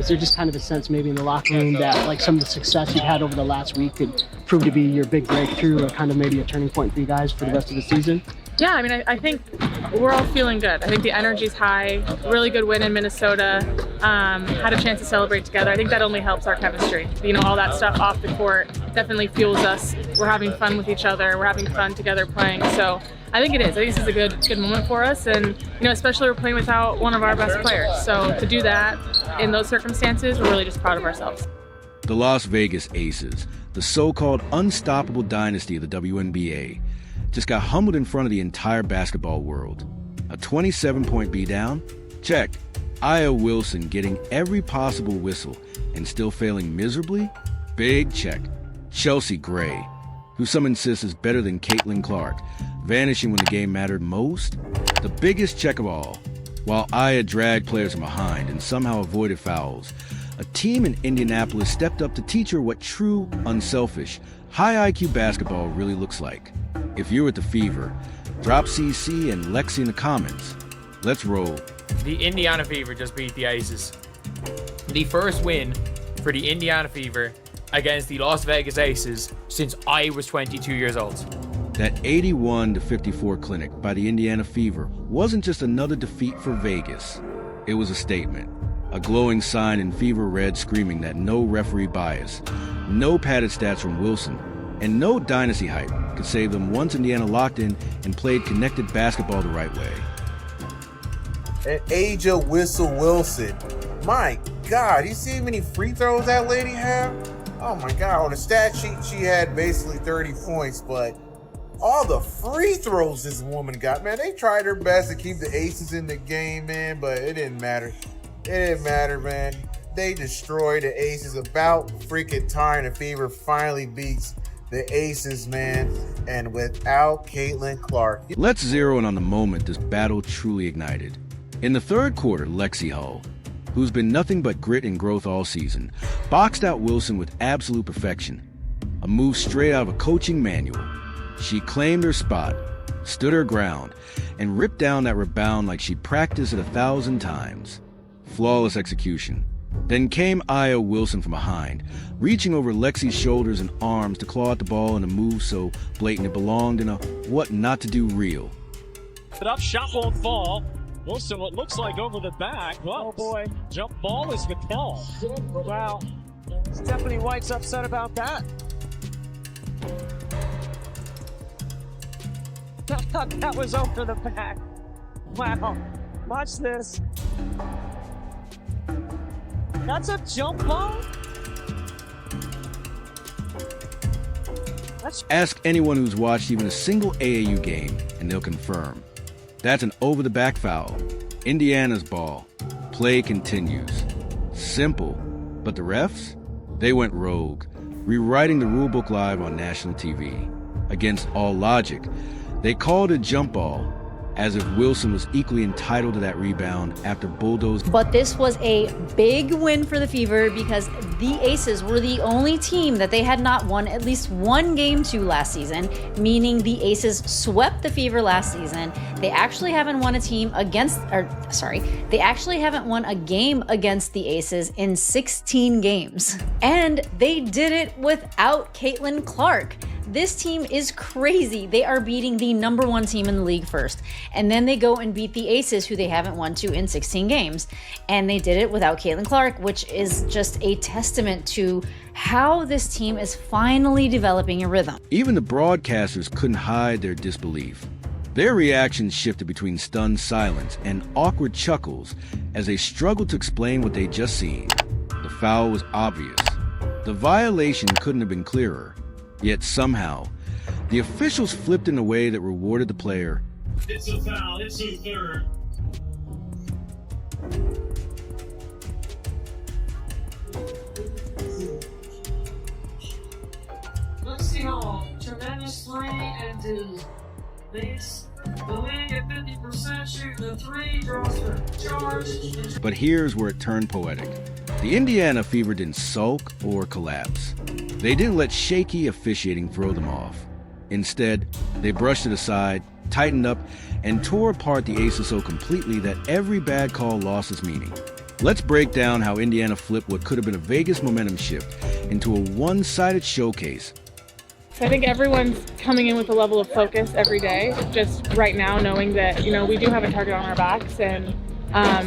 is there just kind of a sense maybe in the locker room that like some of the success you've had over the last week could prove to be your big breakthrough or kind of maybe a turning point for you guys for the rest of the season? Yeah, I mean, I think we're all feeling good. I think the energy's high. Really good win in Minnesota. Had a chance to celebrate together. I think that only helps our chemistry. You know, all that stuff off the court definitely fuels us. We're having fun with each other. We're having fun together playing. So I think it is. I think this is a good moment for us. And, you know, especially we're playing without one of our best players. So to do that in those circumstances, we're really just proud of ourselves. The Las Vegas Aces, the so-called unstoppable dynasty of the WNBA, just got humbled in front of the entire basketball world. A 27-point beatdown? Check. Aya Wilson getting every possible whistle and still failing miserably? Big check. Chelsea Gray, who some insist is better than Caitlin Clark, vanishing when the game mattered most? The biggest check of all. While Aya dragged players from behind and somehow avoided fouls, a team in Indianapolis stepped up to teach her what true, unselfish, high IQ basketball really looks like. If you're at the Fever, drop CC and Lexie in the comments. Let's roll. The Indiana Fever just beat the Aces. The first win for the Indiana Fever against the Las Vegas Aces since I was 22 years old. That 81-54 clinic by the Indiana Fever wasn't just another defeat for Vegas. It was a statement. A glowing sign in Fever red screaming that no referee bias, no padded stats from Wilson, and no dynasty hype could save them once Indiana locked in and played connected basketball the right way. And Aja Whistle Wilson. My God, you see how many free throws that lady have? Oh my God, on the stat sheet, she had basically 30 points, but all the free throws this woman got, man, they tried their best to keep the Aces in the game, man, but it didn't matter. It didn't matter, man. They destroyed the Aces. About freaking time the Fever finally beats the Aces, man, and without Caitlin Clark. Let's zero in on the moment this battle truly ignited. In the third quarter, Lexie Hull, who's been nothing but grit and growth all season, boxed out Wilson with absolute perfection. A move straight out of a coaching manual. She claimed her spot, stood her ground, and ripped down that rebound like she practiced it 1,000 times. Flawless execution. Then came Aya Wilson from behind, reaching over Lexie's shoulders and arms to claw at the ball in a move so blatant it belonged in a what not to do reel. Up, shot won't fall. Wilson, what looks like over the back. Oh boy, jump ball is the call. Wow, Stephanie White's upset about that. I thought that was over the back. Wow, watch this. That's a jump ball? Ask anyone who's watched even a single AAU game, and they'll confirm. That's an over-the-back foul. Indiana's ball. Play continues. Simple. But the refs? They went rogue, rewriting the rulebook live on national TV. Against all logic, they called it jump ball, as if Wilson was equally entitled to that rebound after bulldozed. But this was a big win for the Fever because the Aces were the only team that they had not won at least one game to last season, meaning the Aces swept the Fever last season. They actually haven't won they actually haven't won a game against the Aces in 16 games. And they did it without Caitlin Clark. This team is crazy. They are beating the #1 team in the league first. And then they go and beat the Aces, who they haven't won to in 16 games. And they did it without Caitlin Clark, which is just a testament to how this team is finally developing a rhythm. Even the broadcasters couldn't hide their disbelief. Their reactions shifted between stunned silence and awkward chuckles as they struggled to explain what they'd just seen. The foul was obvious. The violation couldn't have been clearer. Yet somehow, the officials flipped in a way that rewarded the player. It's a foul, it's a third. Lexie Hull, tremendous three and two. Leads the league at 50%, shooting the three, draws the charge. But here's where it turned poetic. The Indiana Fever didn't sulk or collapse. They didn't let shaky officiating throw them off. Instead, they brushed it aside, tightened up, and tore apart the Aces so completely that every bad call lost its meaning. Let's break down how Indiana flipped what could have been a Vegas momentum shift into a one-sided showcase. So I think everyone's coming in with a level of focus every day, just right now knowing that, we do have a target on our backs and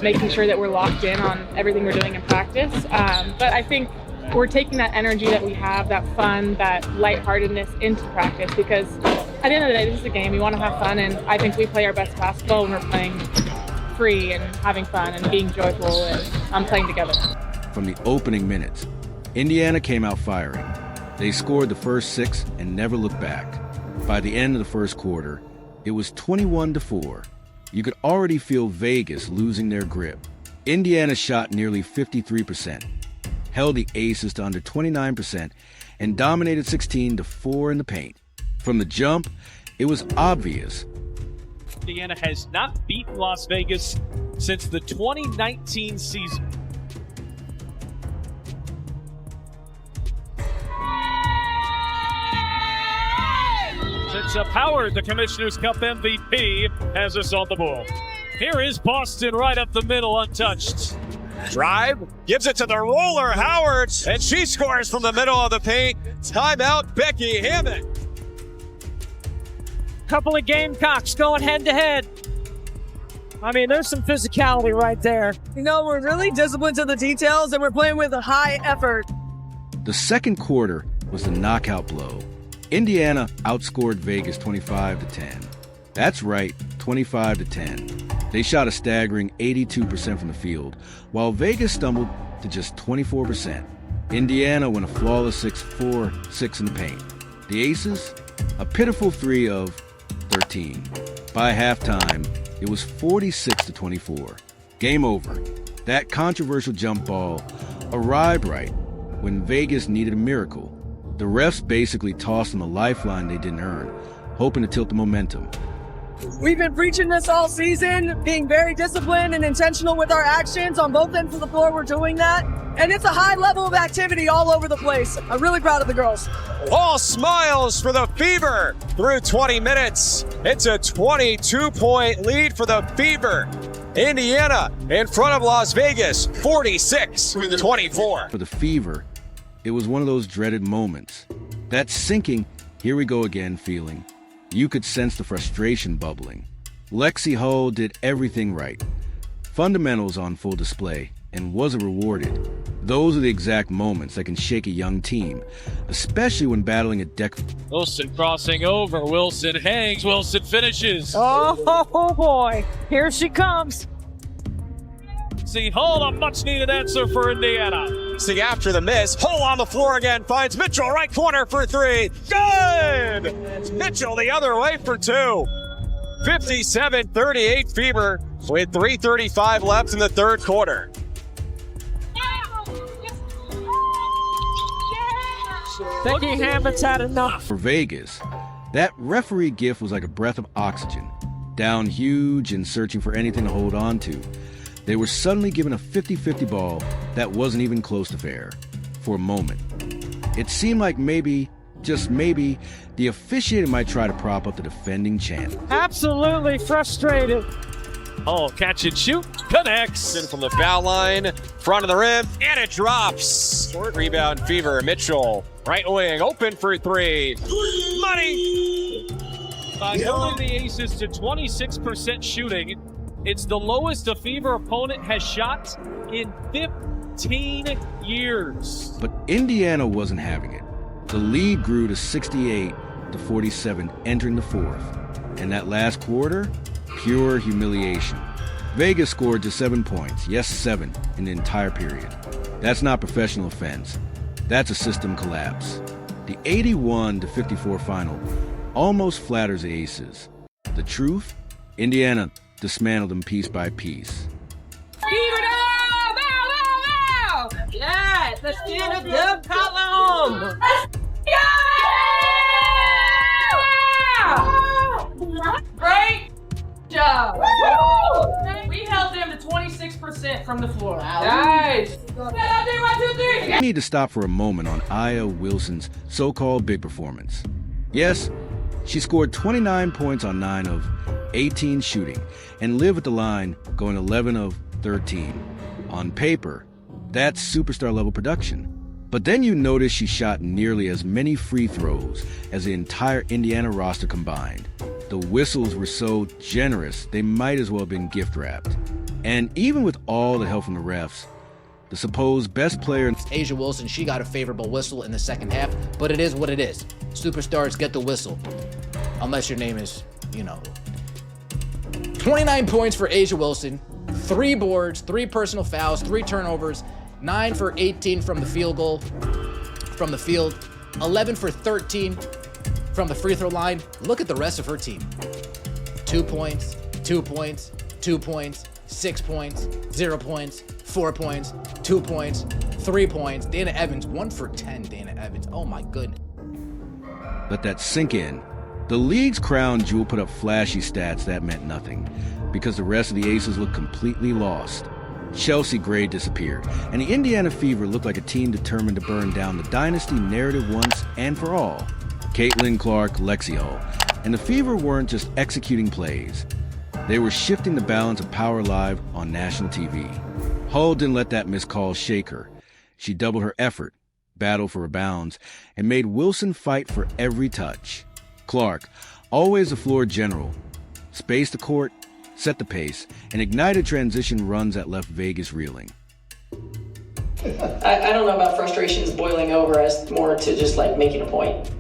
making sure that we're locked in on everything we're doing in practice. But I think we're taking that energy that we have, that fun, that lightheartedness into practice, because at the end of the day, this is a game. We want to have fun, and I think we play our best basketball when we're playing free and having fun and being joyful and playing together. From the opening minutes, Indiana came out firing. They scored the first 6 and never looked back. By the end of the first quarter, it was 21-4. You could already feel Vegas losing their grip. Indiana shot nearly 53%, held the Aces to under 29%, and dominated 16-4 in the paint. From the jump, it was obvious. Indiana has not beaten Las Vegas since the 2019 season. Since Howard, the Commissioner's Cup MVP, has us on the board. Here is Boston right up the middle, untouched. Drive, gives it to the roller, Howard, and she scores from the middle of the paint. Timeout, Becky Hammond. Couple of Gamecocks going head-to-head. I mean, there's some physicality right there. We're really disciplined to the details, and we're playing with a high effort. The second quarter was the knockout blow. Indiana outscored Vegas 25-10. That's right, 25-10. They shot a staggering 82% from the field, while Vegas stumbled to just 24%. Indiana won a flawless 6-4-6 in the paint. The Aces, a pitiful 3 of 13. By halftime, it was 46-24. Game over. That controversial jump ball arrived right when Vegas needed a miracle. The refs basically tossed them a lifeline they didn't earn, hoping to tilt the momentum. We've been preaching this all season, being very disciplined and intentional with our actions. On both ends of the floor, we're doing that. And it's a high level of activity all over the place. I'm really proud of the girls. All smiles for the Fever through 20 minutes. It's a 22-point lead for the Fever. Indiana in front of Las Vegas, 46-24. For the Fever, it was one of those dreaded moments. That sinking, here we go again feeling. You could sense the frustration bubbling. Lexie Hull did everything right. Fundamentals on full display, and wasn't rewarded. Those are the exact moments that can shake a young team, especially when battling a deck. Wilson crossing over. Wilson hangs. Wilson finishes. Oh boy, here she comes. See, Hull, a much-needed answer for Indiana. See, after the miss, Hull on the floor again, finds Mitchell, right corner for 3. Good! Mitchell the other way for 2. 57-38 Fever with 3:35 left in the third quarter. Becky Hammond's had enough. For Vegas, that referee gift was like a breath of oxygen. Down huge and searching for anything to hold on to. They were suddenly given a 50-50 ball that wasn't even close to fair. For a moment, it seemed like maybe, just maybe, the officiating might try to prop up the defending champ. Absolutely frustrated. Oh, catch and shoot. Connects. In from the foul line, front of the rim, and it drops. Short rebound Fever. Mitchell, right wing, open for 3. Money! Holding the Aces to 26% shooting. It's the lowest a Fever opponent has shot in 15 years. But Indiana wasn't having it. The lead grew to 68-47 entering the fourth. And that last quarter, pure humiliation. Vegas scored just 7 points, yes 7, in the entire period. That's not professional offense. That's a system collapse. The 81-54 final almost flatters the Aces. The truth? Indiana dismantled them piece by piece. Fever now! Now! Yes! Let's get a dub column! Great job! We held them to 26% from the floor. Nice! 1, 2, 3! We need to stop for a moment on Aya Wilson's so-called big performance. Yes, she scored 29 points on 9 of 18 shooting and lived at the line going 11 of 13. On paper, that's superstar level production. But then you notice she shot nearly as many free throws as the entire Indiana roster combined. The whistles were so generous, they might as well have been gift wrapped. And even with all the help from the refs, the supposed best player, A'ja Wilson, she got a favorable whistle in the second half, but it is what it is. Superstars get the whistle, unless your name is, 29 points for A'ja Wilson, 3 boards, 3 personal fouls, 3 turnovers, 9 for 18 from the field goal, from the field, 11 for 13 from the free throw line. Look at the rest of her team. 2 points, 2 points, 2 points, 6 points, 0 points, 4 points, 2 points, 3 points. Dana Evans, 1 for 10, Dana Evans. Oh my goodness. Let that sink in. The league's crown jewel put up flashy stats that meant nothing, because the rest of the Aces looked completely lost. Chelsea Gray disappeared, and the Indiana Fever looked like a team determined to burn down the dynasty narrative once and for all. Caitlin Clark, Lexie Hull, and the Fever weren't just executing plays. They were shifting the balance of power live on national TV. Hull didn't let that missed call shake her. She doubled her effort, battled for rebounds, and made Wilson fight for every touch. Clark, always a floor general, spaced the court, set the pace, and ignited transition runs that left Vegas reeling. I don't know about frustrations boiling over as more to just like making a point.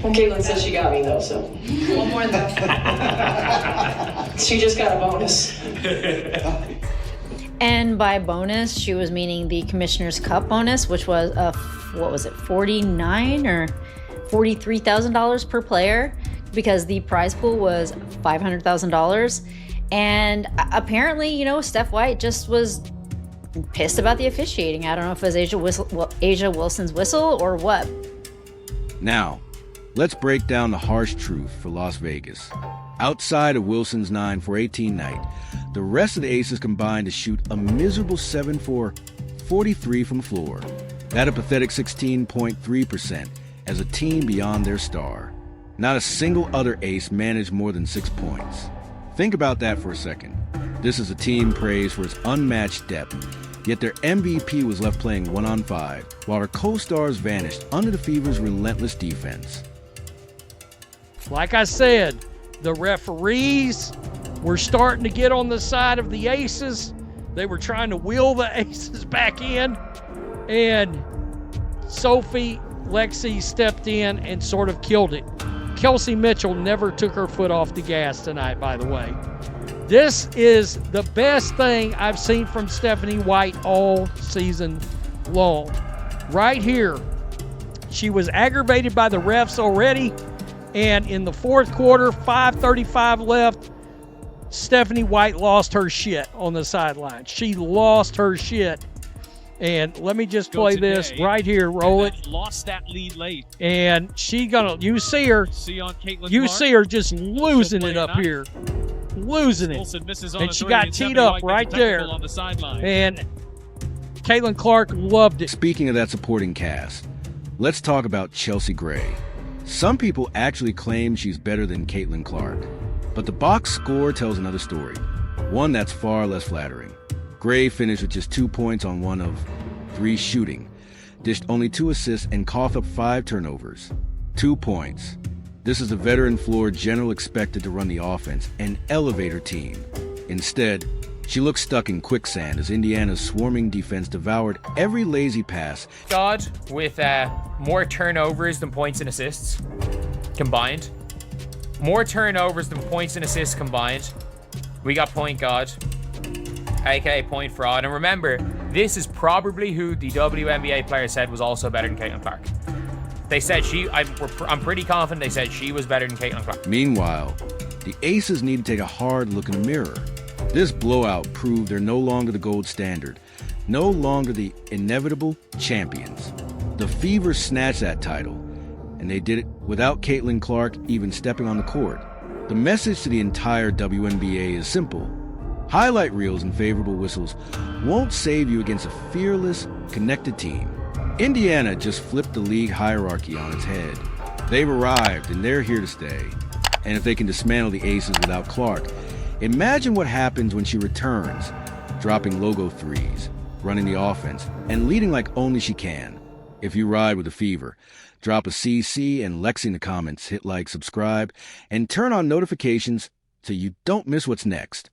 Well, Caitlin says she got me though, so. One more than that. She just got a bonus. And by bonus, she was meaning the Commissioner's Cup bonus, which was $49 or $43,000 per player, because the prize pool was $500,000. And apparently, Steph White just was pissed about the officiating. I don't know if it was A'ja Wilson's whistle or what. Now, let's break down the harsh truth for Las Vegas. Outside of Wilson's 9 for 18 night, the rest of the Aces combined to shoot a miserable 7 for 43 from the floor. That a pathetic 16.3% as a team beyond their star. Not a single other ace managed more than 6 points. Think about that for a second. This is a team praised for its unmatched depth, yet their MVP was left playing 1-on-5, while her co-stars vanished under the Fever's relentless defense. Like I said, the referees were starting to get on the side of the Aces. They were trying to wheel the Aces back in, and Lexie stepped in and sort of killed it. Kelsey Mitchell never took her foot off the gas tonight, by the way. This is the best thing I've seen from Stephanie White all season long. Right here, she was aggravated by the refs already, and in the fourth quarter, 5:35 left, Stephanie White lost her shit on the sideline. She lost her shit. And let me just play this right here. Roll it. Lost that lead late. And you see her just losing it up here. Losing it. And she got teed up right there. And Caitlin Clark loved it. Speaking of that supporting cast, let's talk about Chelsea Gray. Some people actually claim she's better than Caitlin Clark, but the box score tells another story, one that's far less flattering. Gray finished with just 2 points on 1 of 3 shooting, dished only 2 assists, and coughed up 5 turnovers. 2 points. This is a veteran floor general expected to run the offense and elevate her team. Instead, she looked stuck in quicksand as Indiana's swarming defense devoured every lazy pass. God, with more turnovers than points and assists combined. More turnovers than points and assists combined. We got point guard, aka point fraud. And remember, this is probably who the WNBA player said was also better than Caitlin Clark. They said I'm pretty confident they said she was better than Caitlin Clark. Meanwhile, the Aces need to take a hard look in the mirror. This blowout proved they're no longer the gold standard, no longer the inevitable champions. The Fever snatched that title, and they did it without Caitlin Clark even stepping on the court. The message to the entire WNBA is simple. Highlight reels and favorable whistles won't save you against a fearless, connected team. Indiana just flipped the league hierarchy on its head. They've arrived, and they're here to stay. And if they can dismantle the Aces without Clark, imagine what happens when she returns, dropping logo threes, running the offense, and leading like only she can. If you ride with the Fever, drop a CC and Lexie in the comments, hit like, subscribe, and turn on notifications so you don't miss what's next.